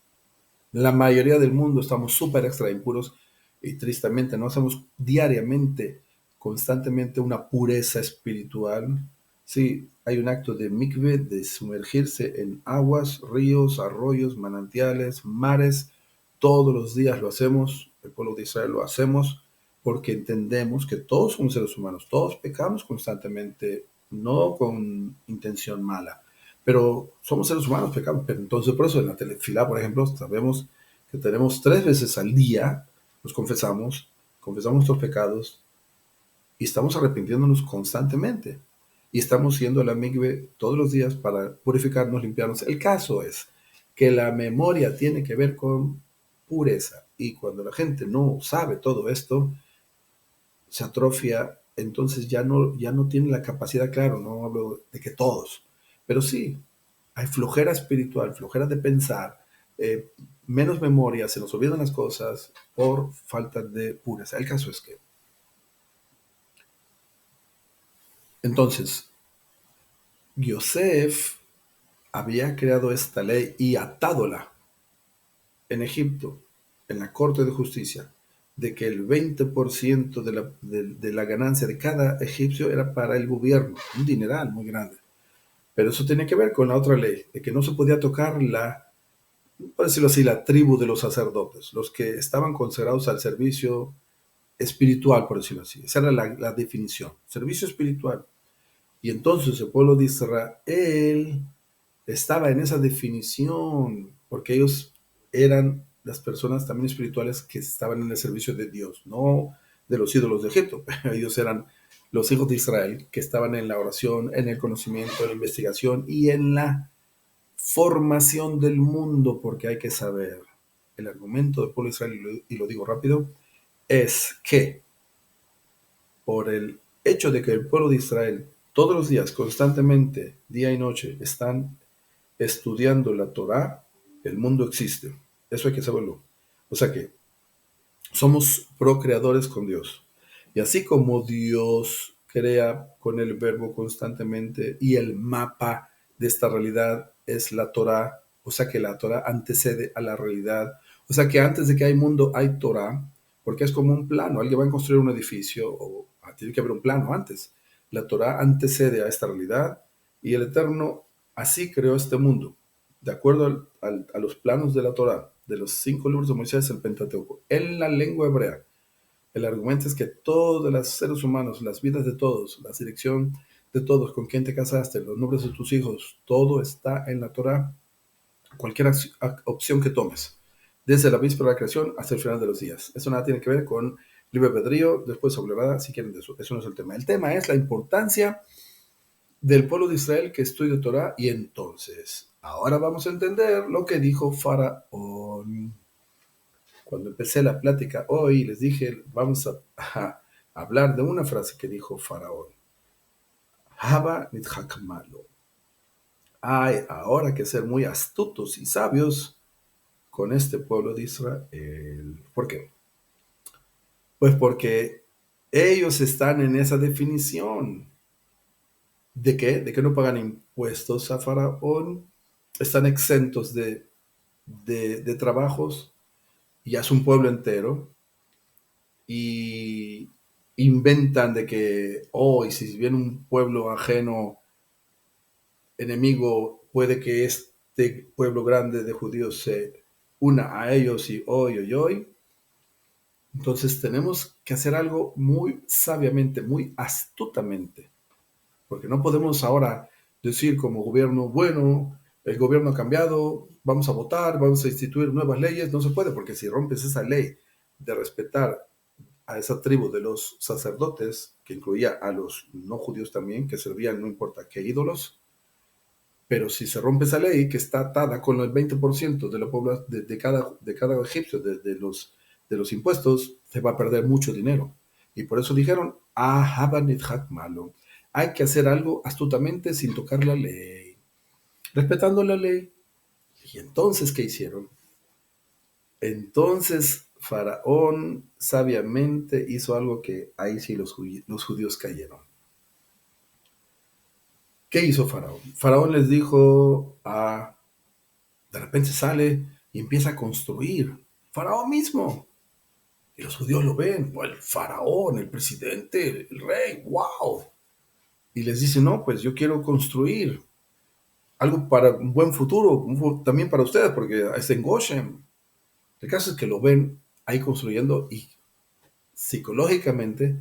la mayoría del mundo estamos súper extra impuros y tristemente no hacemos diariamente, constantemente una pureza espiritual. Sí, hay un acto de mikve, de sumergirse en aguas, ríos, arroyos, manantiales, mares. Todos los días lo hacemos, el pueblo de Israel lo hacemos porque entendemos que todos somos seres humanos, todos pecamos constantemente, no con intención mala, pero somos seres humanos, pecamos. Pero entonces, por eso en la telefilá, por ejemplo, sabemos que tenemos 3 veces al día, nos confesamos nuestros pecados y estamos arrepintiéndonos constantemente. y estamos yendo a la migbe todos los días para purificarnos, limpiarnos. El caso es que la memoria tiene que ver con pureza, y cuando la gente no sabe todo esto, se atrofia, entonces ya no tiene la capacidad, claro, no hablo de que todos, pero sí, hay flojera espiritual, flojera de pensar, eh, menos memoria, se nos olvidan las cosas por falta de pureza. El caso es que, entonces, Yosef había creado esta ley y atádola en Egipto, en la Corte de Justicia, de que el 20% de la ganancia de cada egipcio era para el gobierno, un dineral muy grande. Pero eso tenía que ver con la otra ley, de que no se podía tocar por decirlo así, la tribu de los sacerdotes, los que estaban consagrados al servicio espiritual, por decirlo así. Esa era la definición, servicio espiritual. Y entonces el pueblo de Israel estaba en esa definición, porque ellos eran las personas también espirituales que estaban en el servicio de Dios, no de los ídolos de Egipto, pero ellos eran los hijos de Israel que estaban en la oración, en el conocimiento, en la investigación y en la formación del mundo, porque hay que saber, el argumento del pueblo de Israel, y lo digo rápido, es que por el hecho de que el pueblo de Israel todos los días, constantemente, día y noche, están estudiando la Torá, el mundo existe. Eso hay que saberlo. O sea que somos procreadores con Dios. Y así como Dios crea con el verbo constantemente y el mapa de esta realidad es la Torá, o sea que la Torá antecede a la realidad. O sea que antes de que hay mundo hay Torá, porque es como un plano. Alguien va a construir un edificio o tiene que haber un plano antes. La Torá antecede a esta realidad y el Eterno así creó este mundo, de acuerdo a los planos de la Torá, de los 5 libros de Moisés, el Pentateuco, en la lengua hebrea. El argumento es que todos los seres humanos, las vidas de todos, la selección de todos, con quién te casaste, los nombres de tus hijos, todo está en la Torá, cualquier opción que tomes, desde la víspera de la creación hasta el final de los días. Eso nada tiene que ver con libre albedrío, después se hablará si quieren de eso. Eso no es el tema. El tema es la importancia del pueblo de Israel que estudia Torah, y entonces, ahora vamos a entender lo que dijo Faraón. Cuando empecé la plática hoy, les dije, vamos a hablar de una frase que dijo Faraón. Haba nidhak malo. Hay ahora que ser muy astutos y sabios con este pueblo de Israel. ¿Por qué? Pues porque ellos están en esa definición. ¿De qué? De que no pagan impuestos a Faraón, están exentos de trabajos, y ya es un pueblo entero, y inventan de que, y si viene un pueblo ajeno, enemigo, puede que este pueblo grande de judíos se una a ellos y hoy, hoy, hoy. Entonces tenemos que hacer algo muy sabiamente, muy astutamente, porque no podemos ahora decir como gobierno, bueno, el gobierno ha cambiado, vamos a votar, vamos a instituir nuevas leyes. No se puede, porque si rompes esa ley de respetar a esa tribu de los sacerdotes, que incluía a los no judíos también, que servían no importa qué ídolos, pero si se rompe esa ley que está atada con el 20% de la población de cada egipcio, de los impuestos, se va a perder mucho dinero. Y por eso dijeron, malo. Hay que hacer algo astutamente sin tocar la ley, respetando la ley. Y entonces, ¿qué hicieron? Entonces Faraón sabiamente hizo algo que ahí sí los judíos cayeron. ¿Qué hizo Faraón? Faraón les dijo, de repente sale y empieza a construir. Faraón mismo. Y los judíos lo ven. El faraón, el presidente, el rey, wow. Y les dice, no, pues yo quiero construir algo para un buen futuro, también para ustedes, porque es en Goshen. El caso es que lo ven ahí construyendo, y psicológicamente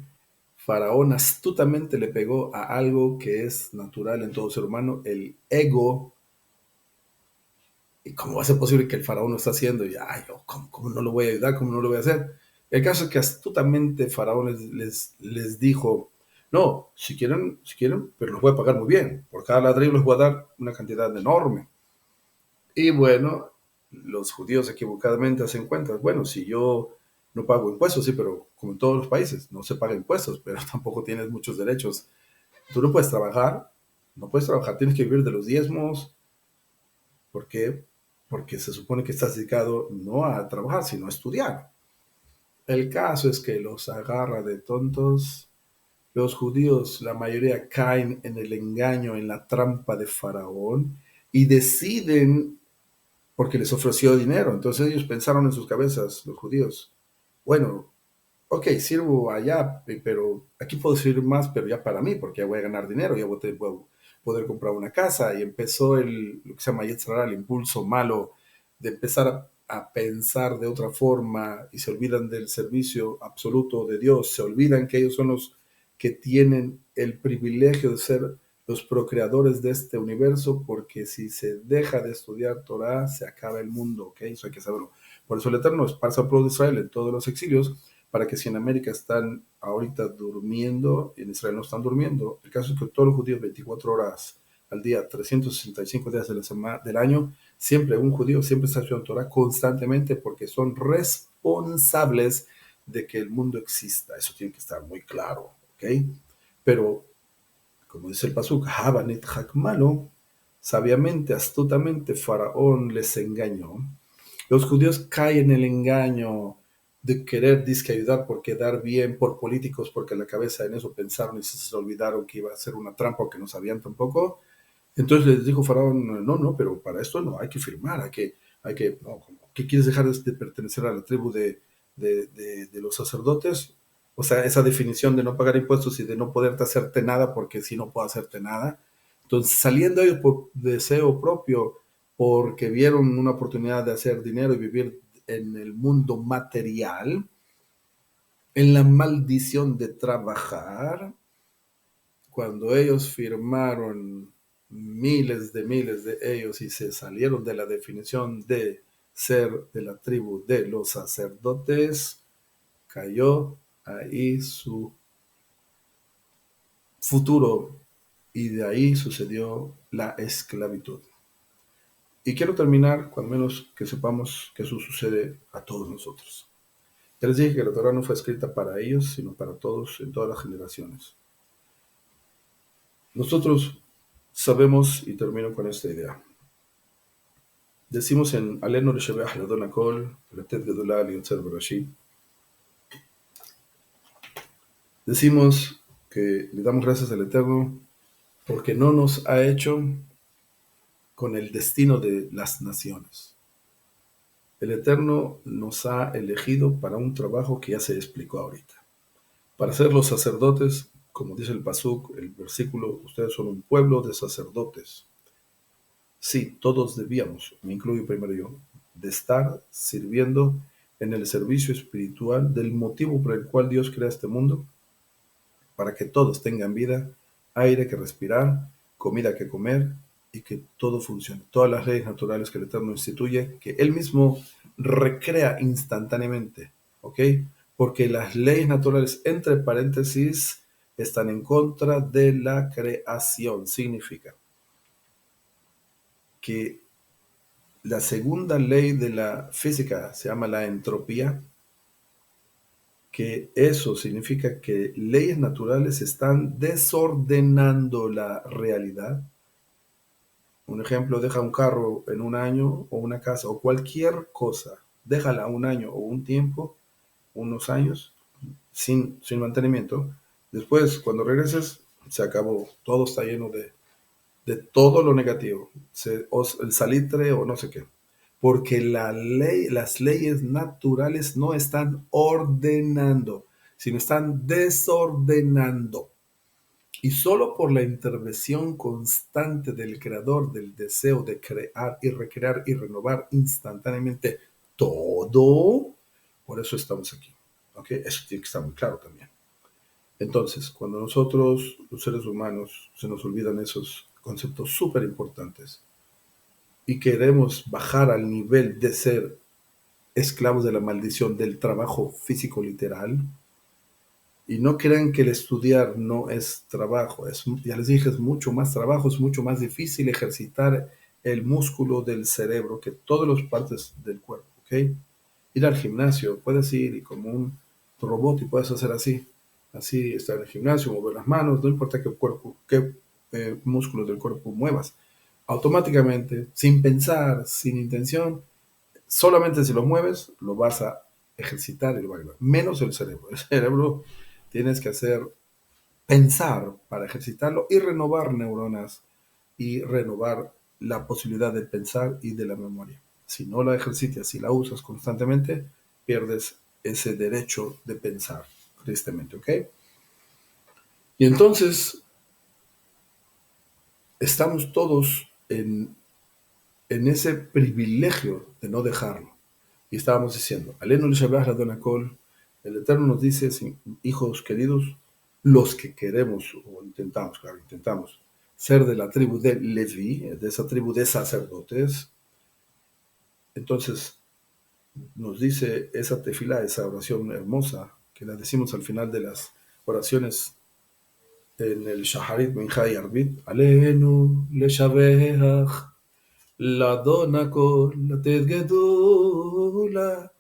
Faraón astutamente le pegó a algo que es natural en todo ser humano, el ego. ¿Y cómo va a ser posible que el faraón lo está haciendo? Y, ay, ¿cómo no lo voy a ayudar? ¿Cómo no lo voy a hacer? El caso es que astutamente Faraón les dijo, No, si quieren, pero los voy a pagar muy bien. Por cada ladrillo les voy a dar una cantidad enorme. Y bueno, los judíos equivocadamente hacen cuentas. Bueno, si yo no pago impuestos, sí, pero como en todos los países, no se paga impuestos, pero tampoco tienes muchos derechos. Tú no puedes trabajar, no puedes trabajar, tienes que vivir de los diezmos. ¿Por qué? Porque se supone que estás dedicado no a trabajar, sino a estudiar. El caso es que los agarra de tontos. Los judíos, la mayoría, caen en el engaño, en la trampa de Faraón y deciden, porque les ofreció dinero. Entonces ellos pensaron en sus cabezas, los judíos, bueno, ok, sirvo allá, pero aquí puedo servir más, pero ya para mí, porque ya voy a ganar dinero, ya voy a poder comprar una casa. Y empezó lo que se llama Yetzer Hara, el impulso malo de empezar a pensar de otra forma y se olvidan del servicio absoluto de Dios, se olvidan que ellos son los que tienen el privilegio de ser los procreadores de este universo, porque si se deja de estudiar Torah, se acaba el mundo, ¿ok? Eso hay que saberlo. Por eso el Eterno esparce al pueblo de Israel en todos los exilios, para que si en América están ahorita durmiendo, en Israel no están durmiendo. El caso es que todos los judíos 24 horas al día, 365 días de la semana, del año, siempre un judío siempre está estudiando Torah constantemente, porque son responsables de que el mundo exista. Eso tiene que estar muy claro, ¿ok? Pero, como dice el Pasuk, Habanit Hakmalo, sabiamente, astutamente, Faraón les engañó. Los judíos caen en el engaño de querer disque ayudar por quedar bien, por políticos, porque en la cabeza en eso pensaron y se olvidaron que iba a ser una trampa o que no sabían tampoco. Entonces les dijo Faraón, no, no, pero para esto no, hay que firmar, no, ¿qué quieres dejar de pertenecer a la tribu de los sacerdotes? O sea, esa definición de no pagar impuestos y de no poderte hacerte nada, porque si no puedo hacerte nada. Entonces, saliendo ellos por deseo propio, porque vieron una oportunidad de hacer dinero y vivir en el mundo material, en la maldición de trabajar, cuando ellos firmaron, miles de ellos, y se salieron de la definición de ser de la tribu de los sacerdotes, cayó ahí su futuro y de ahí sucedió la esclavitud. Y quiero terminar, cuando menos que sepamos que eso sucede a todos nosotros. Ya les dije que la Torah no fue escrita para ellos, sino para todos, en todas las generaciones. Nosotros sabemos, y termino con esta idea, decimos en Alenu Reshabeh Ladon Akol, Letet Gedolá Liotzer Berashit, decimos que le damos gracias al Eterno porque no nos ha hecho con el destino de las naciones. El Eterno nos ha elegido para un trabajo que ya se explicó ahorita. Para ser los sacerdotes, como dice el Pasuk, el versículo, ustedes son un pueblo de sacerdotes. Sí, todos debíamos, me incluyo primero yo, de estar sirviendo en el servicio espiritual del motivo por el cual Dios crea este mundo, para que todos tengan vida, aire que respirar, comida que comer y que todo funcione. Todas las leyes naturales que el Eterno instituye, que Él mismo recrea instantáneamente, ¿ok? Porque las leyes naturales, entre paréntesis, están en contra de la creación. Significa que la segunda ley de la física se llama la entropía, que eso significa que leyes naturales están desordenando la realidad. Un ejemplo, deja un carro en un año o una casa o cualquier cosa, déjala un año o un tiempo, unos años, sin mantenimiento. Después, cuando regreses, se acabó. Todo está lleno de todo lo negativo, el salitre o no sé qué. Porque las leyes naturales no están ordenando, sino están desordenando. Y solo por la intervención constante del creador, del deseo de crear y recrear y renovar instantáneamente todo, por eso estamos aquí. ¿Ok? Eso tiene que estar muy claro también. Entonces, cuando nosotros, los seres humanos, se nos olvidan esos conceptos súper importantes y queremos bajar al nivel de ser esclavos de la maldición del trabajo físico literal, Y no crean que el estudiar no es trabajo. Ya les dije, es mucho más trabajo, es mucho más difícil ejercitar el músculo del cerebro que todas las partes del cuerpo, ¿ok? Ir al gimnasio, puedes ir y como un robot y puedes hacer así. Así estar en el gimnasio, mover las manos, no importa qué músculos del cuerpo muevas. Automáticamente, sin pensar, sin intención, solamente si lo mueves, lo vas a ejercitar y lo vas a ganar. Menos el cerebro. El cerebro tienes que hacer pensar para ejercitarlo y renovar neuronas y renovar la posibilidad de pensar y de la memoria. Si no la ejercitas, si la usas constantemente, pierdes ese derecho de pensar, tristemente, ¿ok? Y entonces estamos todos en ese privilegio de no dejarlo. Y estábamos diciendo, Alenu Shabbat Adonakol, el Eterno nos dice, hijos queridos, los que queremos, o intentamos, claro, intentamos, ser de la tribu de Levi, de esa tribu de sacerdotes, entonces nos dice esa tefila, esa oración hermosa, que la decimos al final de las oraciones en el Shaharit Mincha y Arbit, Alenu Leshabeach, Ladonakol, Lated Gedula,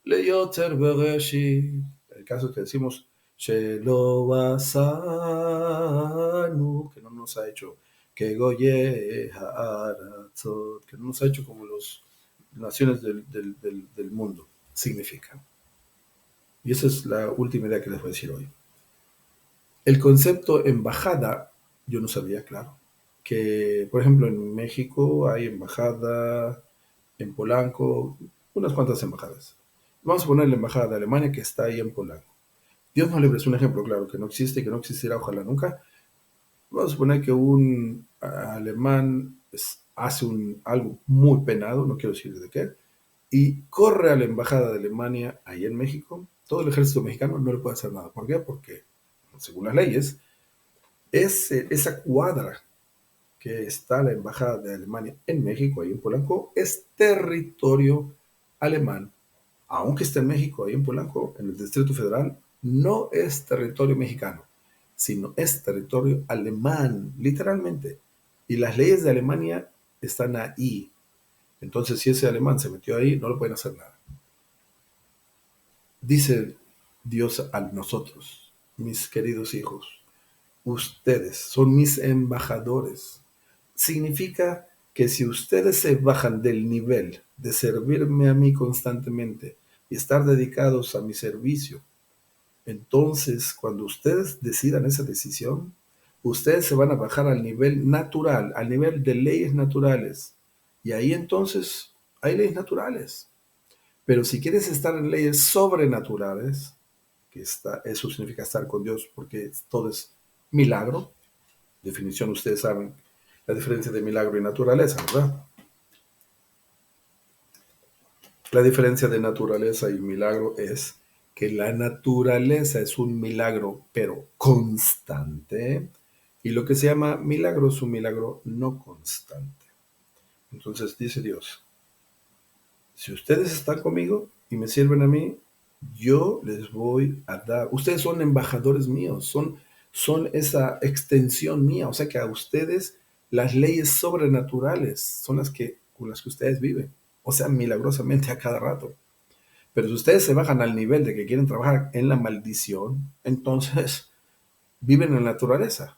Leyoter Bereshi. El caso es que decimos Shelo Asanu, que no nos ha hecho, que Goye Haarazot, que no nos ha hecho como las naciones del mundo, significa. Y esa es la última idea que les voy a decir hoy. El concepto embajada, yo no sabía, claro, que por ejemplo en México hay embajada, en Polanco, unas cuantas embajadas. Vamos a poner la embajada de Alemania que está ahí en Polanco. Dios nos libre, es un ejemplo, claro, que no existe y que no existirá, ojalá nunca. Vamos a suponer que un alemán hace algo muy penado, no quiero decir de qué, y corre a la embajada de Alemania ahí en México. Todo el ejército mexicano no le puede hacer nada. ¿Por qué? Porque, según las leyes, esa cuadra que está la embajada de Alemania en México, ahí en Polanco, es territorio alemán. Aunque esté en México, ahí en Polanco, en el Distrito Federal, no es territorio mexicano, sino es territorio alemán, literalmente. Y las leyes de Alemania están ahí. Entonces, si ese alemán se metió ahí, no le pueden hacer nada. Dice Dios a nosotros, mis queridos hijos, ustedes son mis embajadores. Significa que si ustedes se bajan del nivel de servirme a mí constantemente y estar dedicados a mi servicio, entonces cuando ustedes decidan esa decisión, ustedes se van a bajar al nivel natural, al nivel de leyes naturales. Y ahí entonces hay leyes naturales. Pero si quieres estar en leyes sobrenaturales, eso significa estar con Dios porque todo es milagro. Definición, ustedes saben la diferencia de milagro y naturaleza, ¿verdad? La diferencia de naturaleza y milagro es que la naturaleza es un milagro, pero constante, y lo que se llama milagro es un milagro no constante. Entonces dice Dios, si ustedes están conmigo y me sirven a mí, yo les voy a dar, ustedes son embajadores míos, son esa extensión mía, o sea que a ustedes las leyes sobrenaturales son con las que ustedes viven, o sea, milagrosamente a cada rato. Pero si ustedes se bajan al nivel de que quieren trabajar en la maldición, entonces viven en la naturaleza,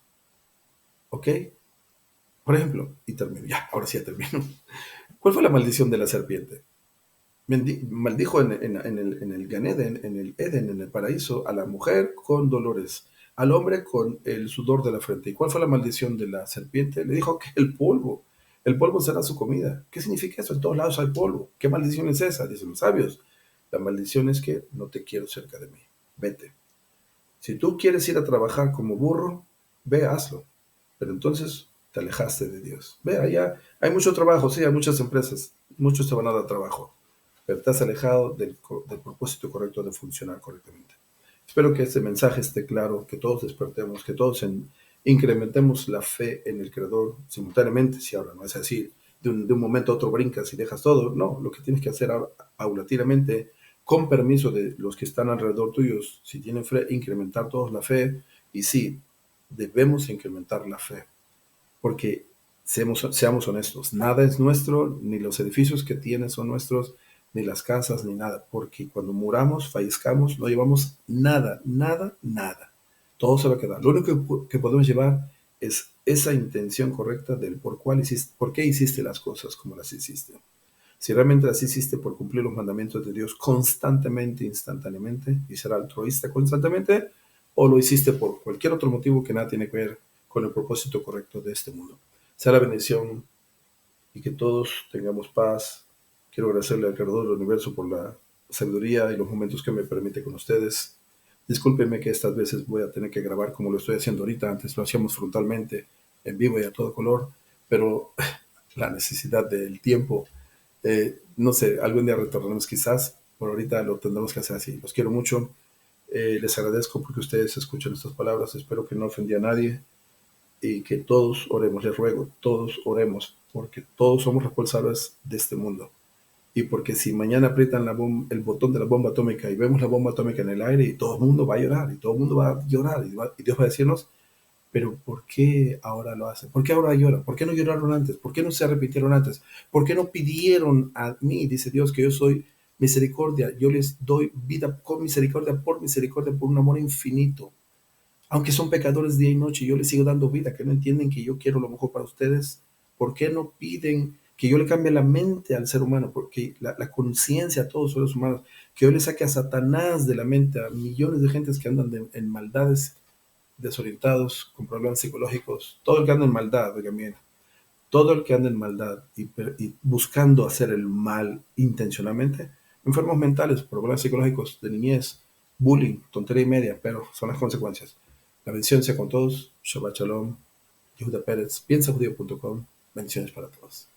¿ok? Por ejemplo, y termino, ya, ahora sí ya termino. ¿Cuál fue la maldición de la serpiente? Maldijo en el Gan Eden, en el Eden, en el paraíso, a la mujer con dolores, al hombre con el sudor de la frente. ¿Y cuál fue la maldición de la serpiente? Le dijo que el polvo será su comida. ¿Qué significa eso? En todos lados hay polvo. ¿Qué maldición es esa? Dicen los sabios. La maldición es que no te quiero cerca de mí. Vete. Si tú quieres ir a trabajar como burro, ve, hazlo. Pero entonces te alejaste de Dios. Ve, allá hay mucho trabajo, sí, hay muchas empresas, muchos te van a dar trabajo, pero te has alejado del propósito correcto de funcionar correctamente. Espero que este mensaje esté claro, que todos despertemos, que todos incrementemos la fe en el Creador simultáneamente, si ahora no es así, de un momento a otro brincas y dejas todo. No, lo que tienes que hacer ahora, paulatinamente, con permiso de los que están alrededor tuyos, si tienen fe, incrementar todos la fe. Y sí, debemos incrementar la fe, porque seamos honestos, nada es nuestro, ni los edificios que tienes son nuestros, ni las casas, ni nada, porque cuando muramos, fallezcamos, no llevamos nada, nada, nada. Todo se va a quedar. Lo único que podemos llevar es esa intención correcta del por qué hiciste las cosas como las hiciste. Si realmente las hiciste por cumplir los mandamientos de Dios constantemente, instantáneamente, y ser altruista constantemente, o lo hiciste por cualquier otro motivo que nada tiene que ver con el propósito correcto de este mundo. Sea la bendición y que todos tengamos paz. Quiero agradecerle al Creador del Universo por la sabiduría y los momentos que me permite con ustedes. Discúlpenme que estas veces voy a tener que grabar como lo estoy haciendo ahorita. Antes lo hacíamos frontalmente, en vivo y a todo color, pero la necesidad del tiempo, no sé, algún día retornaremos quizás, por ahorita lo tendremos que hacer así. Los quiero mucho, les agradezco porque ustedes escuchan estas palabras, espero que no ofendí a nadie y que todos oremos, les ruego, todos oremos, porque todos somos responsables de este mundo. Y porque si mañana aprietan el botón de la bomba atómica y vemos la bomba atómica en el aire y todo el mundo va a llorar y todo el mundo va a llorar y Dios va a decirnos, pero ¿por qué ahora lo hacen? ¿Por qué ahora lloran? ¿Por qué no lloraron antes? ¿Por qué no se arrepintieron antes? ¿Por qué no pidieron a mí? Dice Dios que yo soy misericordia. Yo les doy vida con misericordia, por un amor infinito. Aunque son pecadores día y noche, yo les sigo dando vida, que no entienden que yo quiero lo mejor para ustedes. ¿Por qué no piden que yo le cambie la mente al ser humano? Porque la conciencia a todos los seres humanos, que yo le saque a Satanás de la mente a millones de gentes que andan en maldades, desorientados, con problemas psicológicos, todo el que anda en maldad, oigan bien, todo el que anda en maldad y buscando hacer el mal intencionalmente, enfermos mentales, problemas psicológicos de niñez, bullying, tontería y media, pero son las consecuencias. La bendición sea con todos. Shabbat Shalom. Yehuda Pérez, piensajudío.com. Bendiciones para todos.